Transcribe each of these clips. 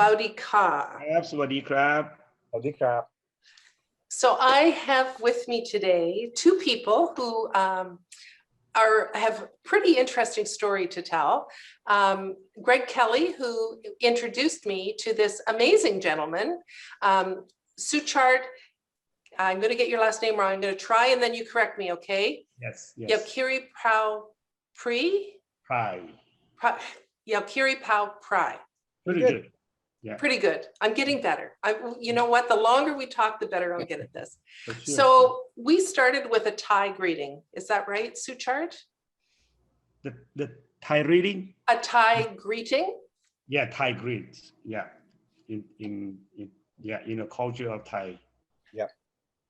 Sawadee Ka. Sawadee krab. Sawadee krab. So I have with me today two people who have a pretty interesting story to tell. Greg Kelly, who introduced me to this amazing gentleman, Suchart. I'm going to get your last name wrong. I'm going to try and then you correct me, okay? Yes, yes. Yodkerepauprai. Yodkerepauprai. Pretty good. Yeah. Pretty good. I'm getting better. You know what? The longer we talk, the better I'll get at this. Sure. So we started with a Thai greeting. Is that right, Suchart? The Thai reading? A Thai greeting? Yeah, Thai greetings. Yeah. In the culture of Thai. Yeah.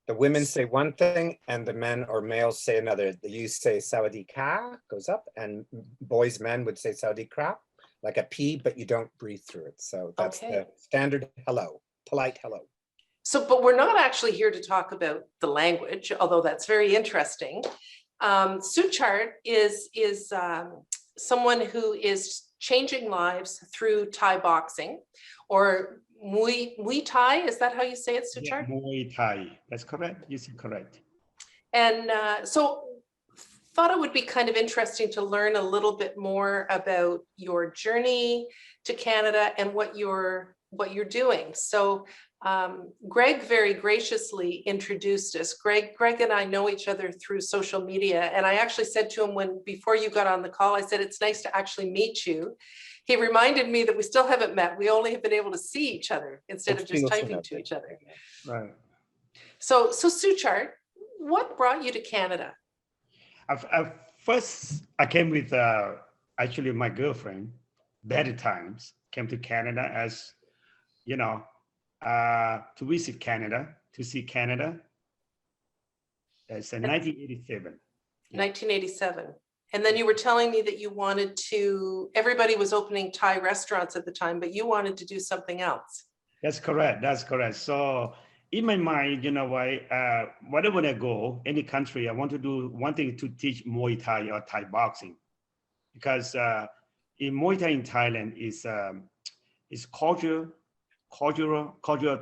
The women say one thing and the men or males say another. You say Sawadee Ka, goes up, and boys, men would say Sawadee Krap, like a P, but you don't breathe through it. So that's the standard hello, polite hello. So, but we're not actually here to talk about the language, although that's very interesting. Suchart is someone who is changing lives through Thai boxing, or Muay Thai. Is that how you say it, Suchart? Yeah, Muay Thai. That's correct. You said correct. And so thought it would be kind of interesting to learn a little bit more about your journey to Canada and what you're doing. So Greg very graciously introduced us. Greg and I know each other through social media. And I actually said to him before you got on the call, I said, it's nice to actually meet you. He reminded me that we still haven't met. We only have been able to see each other instead of just typing to each other. Right. So Suchart, what brought you to Canada? First, I came with actually my girlfriend, Betty Times, came to Canada as, to visit Canada, to see Canada. It's in 1987. 1987. And then you were telling me that you wanted to, everybody was opening Thai restaurants at the time, but you wanted to do something else. That's correct. That's correct. So in my mind, wherever I go, any country, I want to do one thing to teach Muay Thai or Thai boxing, because in Muay Thai in Thailand is cultural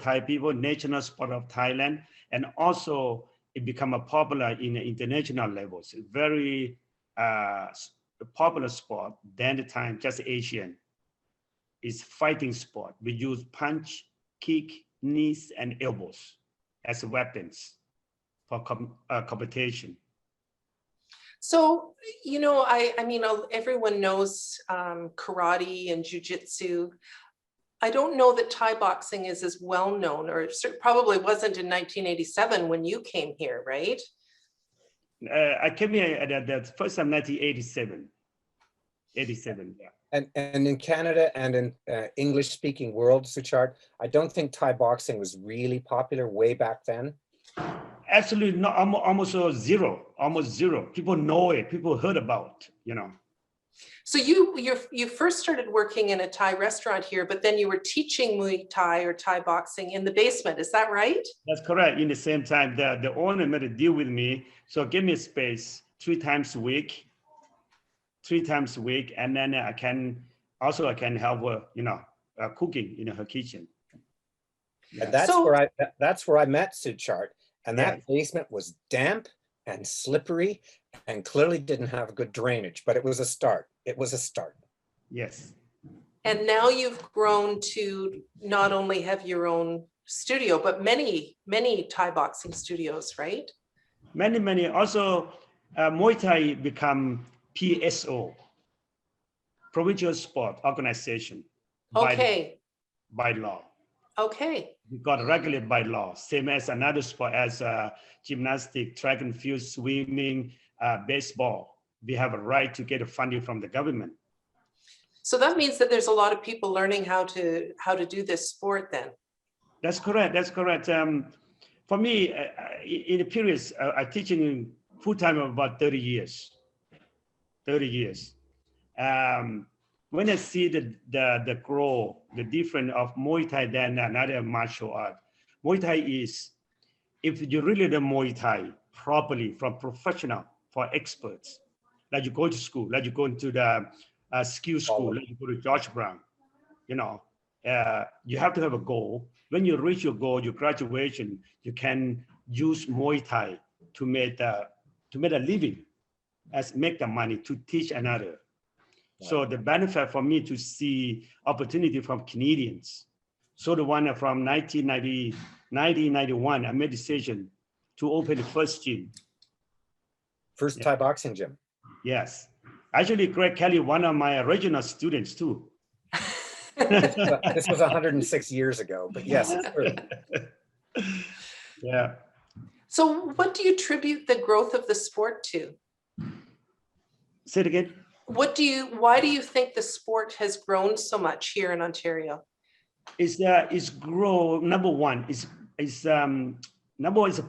Thai people, national sport of Thailand, and also it become a popular in the international levels. Very popular sport. Then the time just Asian is fighting sport. We use punch, kick, knees, and elbows as weapons for competition. So, I mean, everyone knows karate and jujitsu. I don't know that Thai boxing is as well known, or it probably wasn't in 1987 when you came here, right? I came here at the first time 1987. 87, yeah. And in Canada and in English-speaking world, Suchart, I don't think Thai boxing was really popular way back then. Absolutely not, almost zero. People know it. People heard about, So you first started working in a Thai restaurant here, but then you were teaching Muay Thai or Thai boxing in the basement. Is that right? That's correct. In the same time, the owner made a deal with me, so give me a space 3 times a week, and then I can help her, cooking in her kitchen. And that's where I met Suchart, and that basement was damp and slippery and clearly didn't have good drainage, but it was a start. It was a start. Yes. And now you've grown to not only have your own studio, but many Thai boxing studios, right? Many. Also, Muay Thai become PSO, Provincial Sport Organization. Okay. By law. Okay. We got regulated by law, same as another sport as gymnastics, track and field, swimming, baseball. We have a right to get funding from the government. So that means that there's a lot of people learning how to do this sport then. That's correct. For me, in the periods, I'm teaching full time about 30 years. When I see the growth, the difference of Muay Thai than another martial art, Muay Thai is, if you really learn Muay Thai properly from professional, for experts, like you go to school, like you go into the skill school, like you go to George Brown, you have to have a goal. When you reach your goal, your graduation, you can use Muay Thai to make a living, as make the money to teach another. So the benefit for me to see opportunity from Canadians. So the one from 1991, I made decision to open the first gym. First Thai boxing gym. Yes. Actually, Greg Kelly, one of my original students too. This was 106 years ago, but yes, it's true. Yeah. So what do you attribute the growth of the sport to? Say it again. Why do you think the sport has grown so much here in Ontario? It's grow. Number one is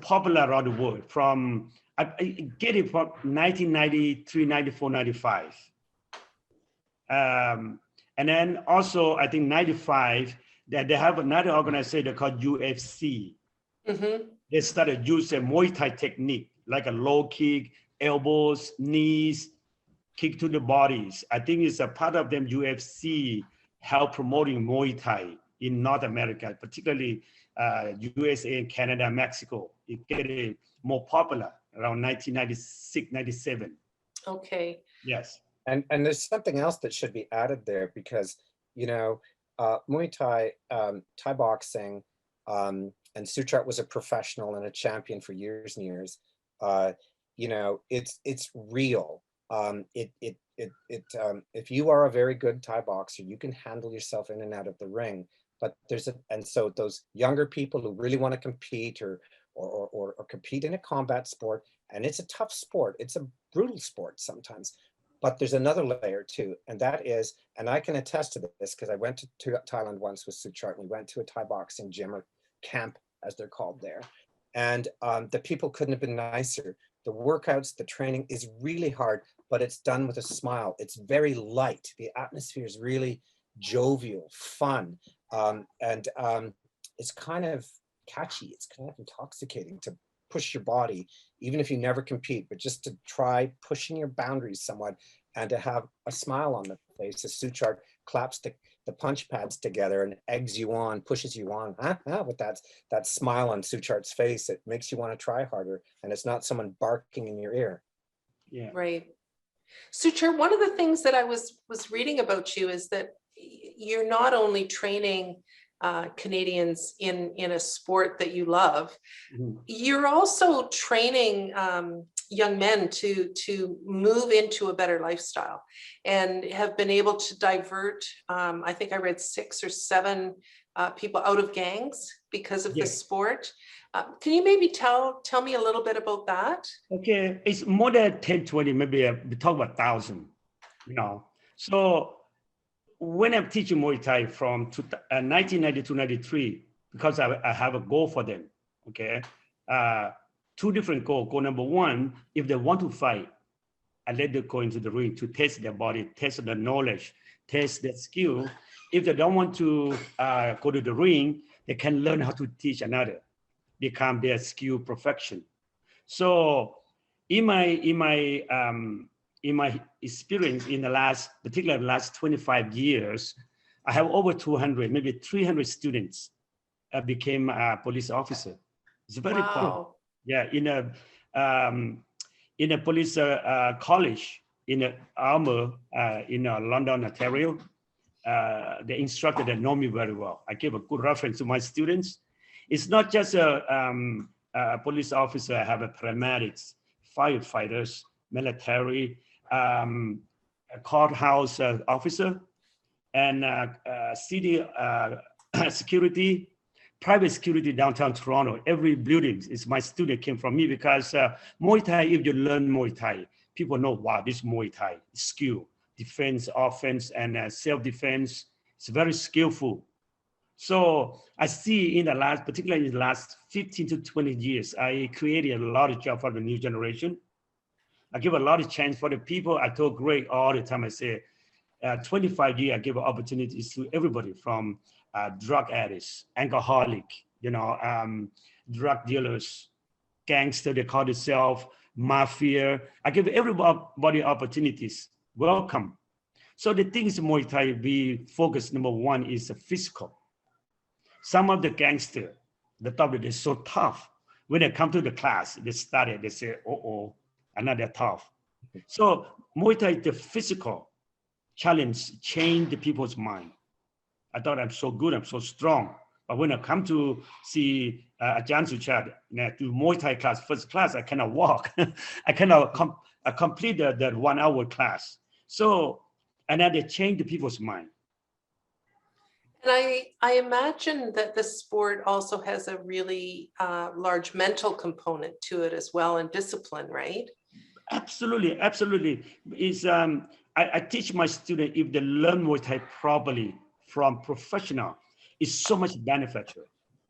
popular around the world. From I get it from 1993, 94, 95. And then also I think 95 that they have another organization called UFC. Mm-hmm. They started using Muay Thai technique like a low kick, elbows, knees, kick to the bodies. I think it's a part of them. UFC help promoting Muay Thai in North America, particularly USA, Canada, Mexico. It get more popular around 1996, 97. Okay. Yes. And there's something else that should be added there because, you know, Muay Thai, Thai boxing, and Suchart was a professional and a champion for years and years. You know, it's real. If you are a very good Thai boxer, you can handle yourself in and out of the ring. But so those younger people who really want to compete or compete in a combat sport, and it's a tough sport. It's a brutal sport sometimes. But there's another layer too, and that is, and I can attest to this because I went to Thailand once with Suchart, and we went to a Thai boxing gym or camp, as they're called there. And the people couldn't have been nicer. The workouts, the training is really hard, but it's done with a smile. It's very light. The atmosphere is really jovial, fun, and it's kind of catchy. It's kind of intoxicating to push your body, even if you never compete, but just to try pushing your boundaries somewhat and to have a smile on the face. The Suchart claps the punch pads together and eggs you on, pushes you on, with that smile on Suchart's face. It makes you want to try harder, and it's not someone barking in your ear. Yeah. Right. Suchart, one of the things that I was reading about you is that you're not only training Canadians in a sport that you love, Mhm. you're also training young men to move into a better lifestyle and have been able to divert, I think I read 6 or 7 people out of gangs because of the Yes. sport. Can you maybe tell me a little bit about that? Okay, it's more than 10, 20, maybe we talk about 1,000, you know. So when I'm teaching Muay Thai from 1992, 93, because I have a goal for them, okay? 2 different goals. Goal number 1, if they want to fight, I let them go into the ring to test their body, test their knowledge, test their skill. If they don't want to go to the ring, they can learn how to teach another, become their skill perfection. So in my experience in the particularly the last 25 years, I have over 200, maybe 300 students became a police officer. It's very fun. Wow. Yeah, in a police college in Armour in London, Ontario. The instructor that know me very well. I give a good reference to my students. It's not just a police officer. I have a paramedics, firefighters, military, a courthouse officer, and city security, private security downtown Toronto. Every building is my student came from me because Muay Thai, if you learn Muay Thai, people know, wow, this Muay Thai skill, defense, offense, and self-defense. It's very skillful. So I see in the last, particularly in the last 15 to 20 years, I created a lot of jobs for the new generation. I give a lot of chance for the people. I told Greg all the time, I say, 25 years, I give opportunities to everybody from drug addicts, alcoholic, drug dealers, gangster, they call themselves, mafia. I give everybody opportunities. Welcome. So the things Muay Thai, we focus, number one is the physical. Some of the gangster, the top, they're so tough. When they come to the class, they study, they say, oh, another tough. So Muay Thai, the physical challenge, change the people's mind. I thought I'm so good, I'm so strong. But when I come to see Ajahn Suchart, do Muay Thai class, first class, I cannot walk. I cannot complete the 1 hour class. So, and then they change the people's mind. And I imagine that the sport also has a really large mental component to it as well, and discipline, right? Absolutely, absolutely. I teach my students, if they learn Muay Thai properly from professional, it's so much benefit.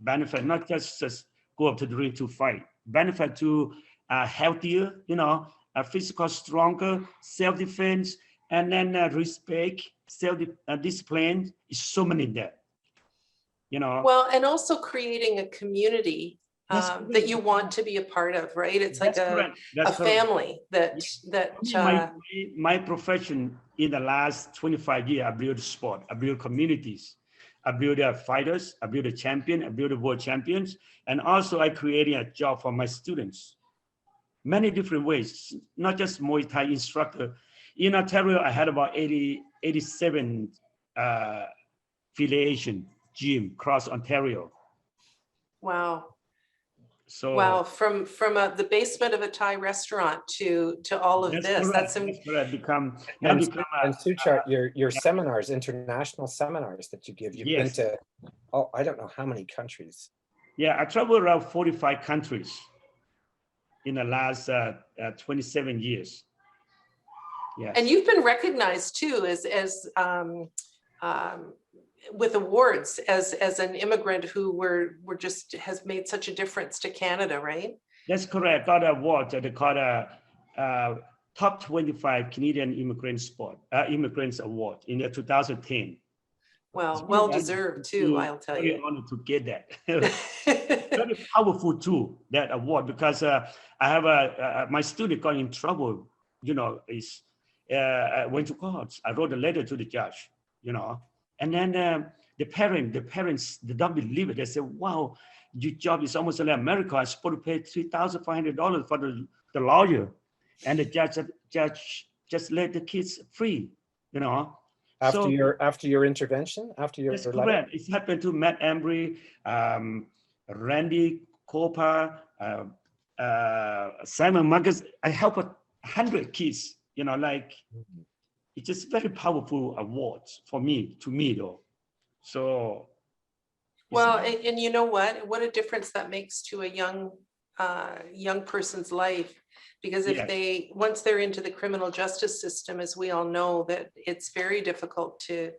Benefit, not just go up to the ring to fight. Benefit to healthier, physical stronger, self-defense, and then respect, self-discipline. Is so many there. Well, and also creating a community that you want to be a part of, right? It's like a family that my profession in the last 25 years, I built sport, I built communities, I built fighters, I built a champion, I built world champions, and also I created a job for my students. Many different ways, not just Muay Thai instructor. In Ontario, I had about 87 affiliation gym across Ontario. Wow. So wow, from the basement of a Thai restaurant to all of this. Correct. That's become and Suchart, your seminars, international seminars that you give, you've been to, I don't know how many countries. Yeah, I traveled around 45 countries in the last 27 years. Yes. And you've been recognized too as with awards as an immigrant who has made such a difference to Canada, right? That's correct. Got an award. They call a top 25 Canadian immigrants award in the 2010. Well deserved too, I'll tell you. Very honored to get that. Very powerful too, that award, because I have my student got in trouble. I went to court. I wrote a letter to the judge. And then the parents, they don't believe it. They say, wow, your job is almost like America. I'm supposed to pay $3,500 for the lawyer. And the judge just let the kids free, After your intervention, after your That's letter? correct. It's happened to Matt Embry, Randy Copa, Simon Marcus. I help 100 kids, it's just very powerful award to me though. So. Well, and you know what a difference that makes to a young person's life, because if once they're into the criminal justice system, as we all know, that it's very difficult to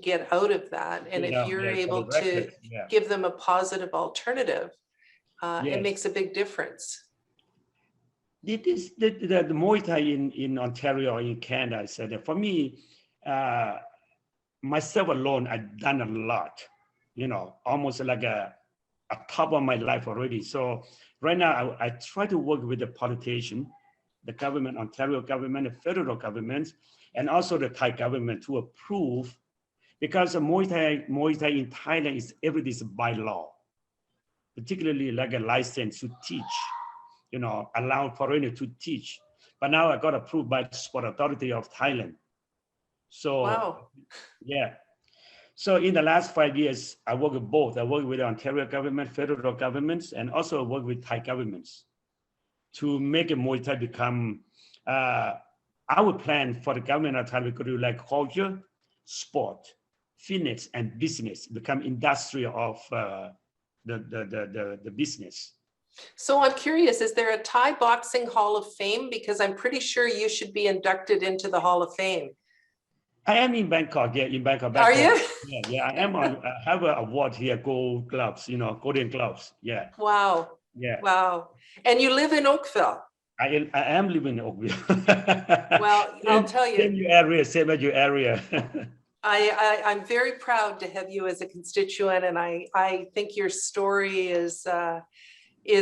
get out of that. And if you're able to give them a positive alternative, it makes a big difference. The Muay Thai in Ontario, in Canada, I said that for me, myself alone, I've done a lot, almost like a top of my life already. So right now, I try to work with the politician, the government, Ontario government, the federal government, and also the Thai government to approve, because the Muay Thai in Thailand is everything is by law, particularly like a license to teach, allow foreigner to teach. But now I got approved by the Sport Authority of Thailand. So, wow. Yeah. So in the last 5 years, I work with both. I work with the Ontario government, federal governments, and also work with Thai governments to make Muay Thai become our plan for the government of Thailand. We could do like culture, sport, fitness, and business, become industry of the business. So I'm curious, is there a Thai Boxing Hall of Fame? Because I'm pretty sure you should be inducted into the Hall of Fame. I am in Bangkok, in Bangkok. Are you? Yeah, I am I have an award here, gold gloves, golden gloves, yeah. Wow. Yeah. Wow. And you live in Oakville? I am living in Oakville. Well, I'll tell you. Same as your area. I'm very proud to have you as a constituent, and I think your story is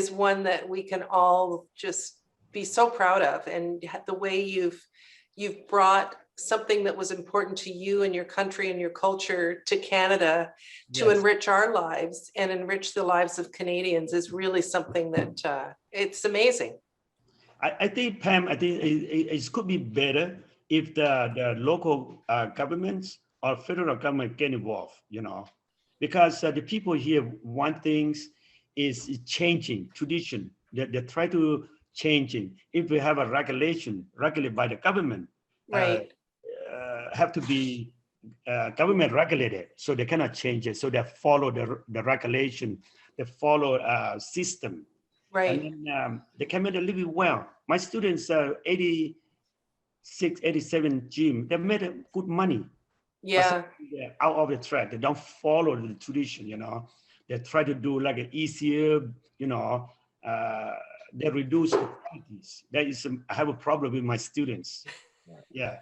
one that we can all just be so proud of, and the way you've brought something that was important to you and your country and your culture to Canada to Yes. enrich our lives and enrich the lives of Canadians is really something that it's amazing. I think, Pam, I think it could be better if the local governments or federal government get involved, because the people here want things is changing tradition. They try to change it. If we have a regulation regulated by the government, Right. have to be government regulated, so they cannot change it. So they follow the regulation, they follow system. Right. And then they can make a living well. My students, 86, 87 gym, they made good money. Yeah. They're out of the track. They don't follow the tradition, They try to do like an easier, they reduce the quantities. That is, I have a problem with my students. Yeah.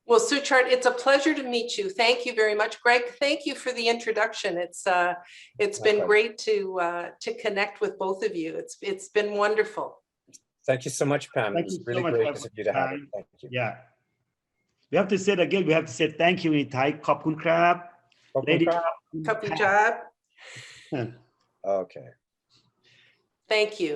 Well, Suchart, it's a pleasure to meet you. Thank you very much. Greg, thank you for the introduction. It's been great to connect with both of you. It's been wonderful. Thank you so much, Pam. Thank It was you really so much gracious for of you to have it. time. Thank you. Yeah. We have to say it again. We have to say thank you in Thai. ขอบคุณครับ Lady. Kapun job. Okay. Thank you.